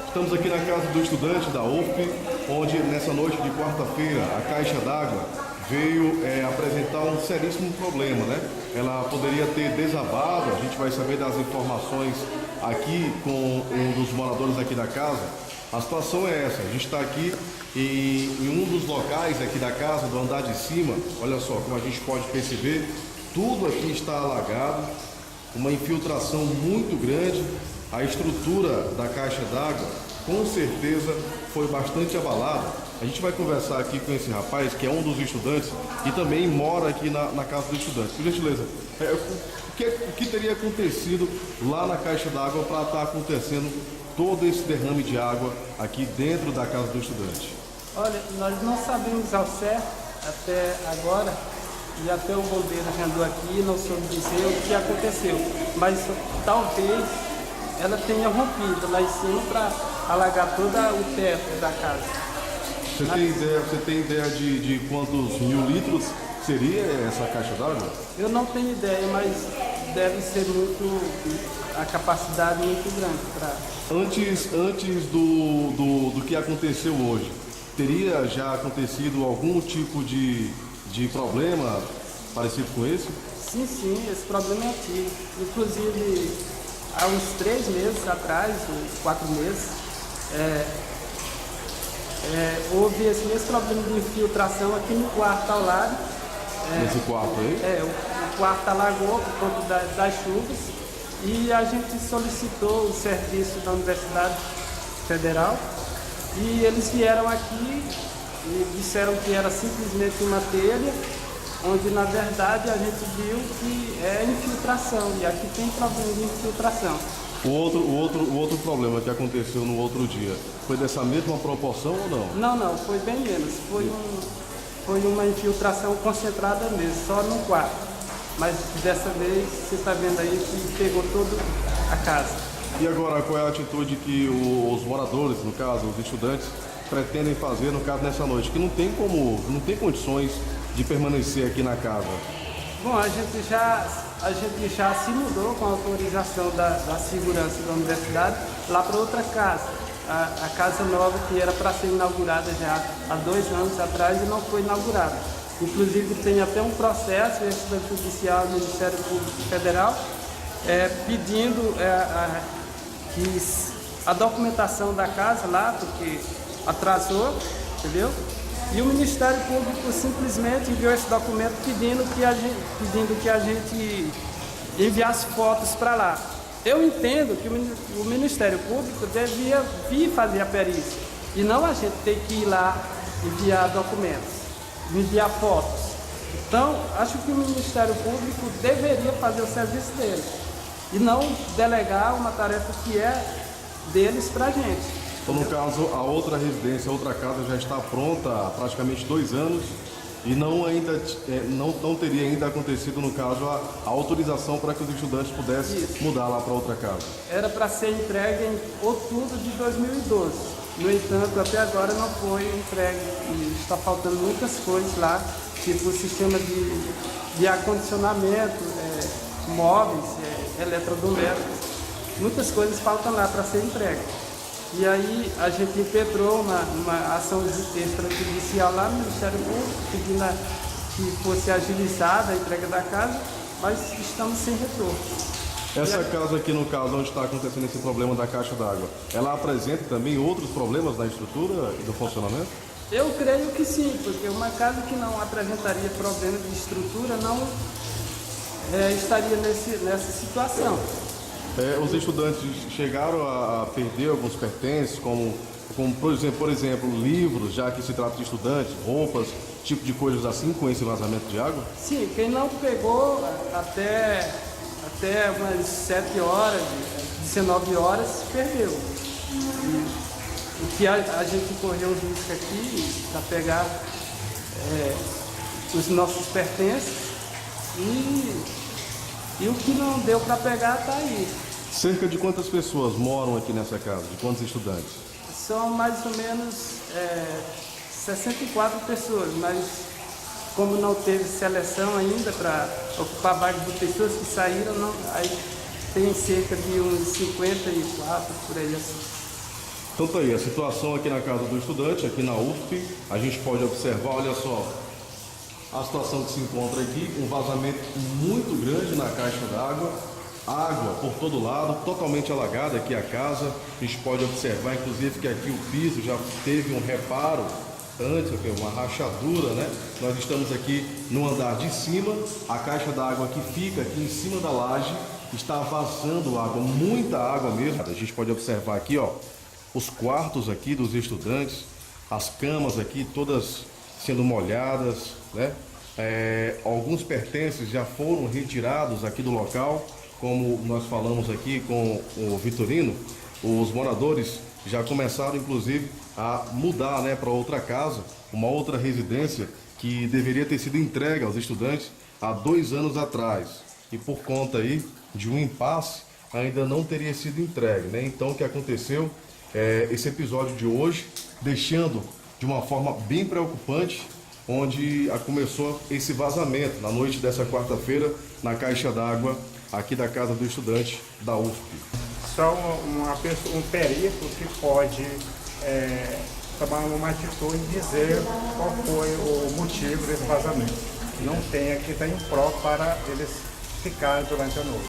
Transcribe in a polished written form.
Estamos aqui na casa do estudante da UFP, onde nessa noite de quarta-feira a caixa d'água veio apresentar um seríssimo problema, né? Ela poderia ter desabado, a gente vai saber das informações aqui com um dos moradores aqui da casa. A situação é essa, a gente está aqui em um dos locais aqui da casa, do andar de cima. Olha só como a gente pode perceber, tudo aqui está alagado, uma infiltração muito grande. A estrutura da caixa d'água com certeza foi bastante abalada. A gente vai conversar aqui com esse rapaz, que é um dos estudantes e também mora aqui na casa do estudante. Por gentileza, o que teria acontecido lá na caixa d'água para estar acontecendo todo esse derrame de água aqui dentro da casa do estudante? Olha, nós não sabemos ao certo até agora, e até o bombeiro já andou aqui, não soube dizer o que aconteceu, mas talvez ela tenha rompido lá em cima para alagar todo o teto da casa. Você tem ideia de quantos mil litros seria essa caixa d'água? Eu não tenho ideia, mas deve ser a capacidade muito grande para... Antes do que aconteceu hoje, teria já acontecido algum tipo de problema parecido com esse? Sim, esse problema é antigo. Inclusive, há uns 3 meses atrás, uns 4 meses, houve esse mesmo problema de infiltração aqui no quarto ao lado. Nesse quarto aí? O quarto alagou por conta das chuvas e a gente solicitou o serviço da Universidade Federal e eles vieram aqui e disseram que era simplesmente uma telha, onde na verdade a gente viu que é infiltração, e aqui tem problema de infiltração. O outro problema que aconteceu no outro dia, foi dessa mesma proporção ou não? Não, foi bem menos, foi uma infiltração concentrada mesmo, só no quarto. Mas dessa vez você está vendo aí que pegou toda a casa. E agora, qual é a atitude que os moradores, no caso, os estudantes, pretendem fazer, no caso, nessa noite? Que não tem condições de permanecer aqui na casa. Bom, a gente já se mudou com a autorização da segurança da universidade lá para outra casa. A casa nova que era para ser inaugurada já há 2 anos atrás e não foi inaugurada. Inclusive tem até um processo extrajudicial do Ministério Público Federal pedindo que a documentação da casa lá, porque atrasou, entendeu? E o Ministério Público simplesmente enviou esse documento pedindo que a gente enviasse fotos para lá. Eu entendo que o Ministério Público devia vir fazer a perícia e não a gente ter que ir lá enviar documentos, enviar fotos. Então, acho que o Ministério Público deveria fazer o serviço dele e não delegar uma tarefa que é deles para a gente. Então, no caso, a outra residência, a outra casa já está pronta há praticamente 2 anos e não teria ainda acontecido, no caso, a autorização para que os estudantes pudessem mudar lá para outra casa. Era para ser entregue em outubro de 2012. No entanto, até agora não foi entregue e está faltando muitas coisas lá, tipo o sistema de acondicionamento, móveis, eletrodomésticos. Muitas coisas faltam lá para ser entregue. E aí a gente impetrou uma ação extrajudicial lá no Ministério Público, pedindo que fosse agilizada a entrega da casa, mas estamos sem retorno. Essa casa aqui, no caso, onde está acontecendo esse problema da caixa d'água, ela apresenta também outros problemas na estrutura e do funcionamento? Eu creio que sim, porque uma casa que não apresentaria problema de estrutura não estaria nessa situação. Os estudantes chegaram a perder alguns pertences, como por exemplo, livros, já que se trata de estudantes, roupas, tipo de coisas assim, com esse vazamento de água? Sim, quem não pegou até umas 7 horas, 19 horas, perdeu. O que a gente correu o risco aqui para pegar os nossos pertences e o que não deu para pegar está aí. Cerca de quantas pessoas moram aqui nessa casa? De quantos estudantes? São mais ou menos 64 pessoas, mas como não teve seleção ainda para ocupar vagas de pessoas que saíram, aí tem cerca de uns 54 por aí assim. Então tá aí, a situação aqui na casa do estudante, aqui na UFP, a gente pode observar, olha só, a situação que se encontra aqui, um vazamento muito grande na caixa d'água, água por todo lado, totalmente alagada aqui a casa. A gente pode observar, inclusive, que aqui o piso já teve um reparo antes, uma rachadura, né? Nós estamos aqui no andar de cima, a caixa d'água que fica aqui em cima da laje está vazando água, muita água mesmo. A gente pode observar aqui, ó, os quartos aqui dos estudantes, as camas aqui todas sendo molhadas, né? Alguns pertences já foram retirados aqui do local, como nós falamos aqui com o Vitorino. Os moradores já começaram, inclusive, a mudar, né, para outra casa, uma outra residência que deveria ter sido entregue aos estudantes há 2 anos atrás. E por conta aí de um impasse, ainda não teria sido entregue, né? Então, o que aconteceu? Esse episódio de hoje, deixando de uma forma bem preocupante, onde começou esse vazamento na noite dessa quarta-feira na caixa d'água aqui da casa do estudante da UFP. Só um perito que pode tomar uma atitude e dizer qual foi o motivo desse vazamento. Não tem aqui, tem um pró para eles ficarem durante a noite.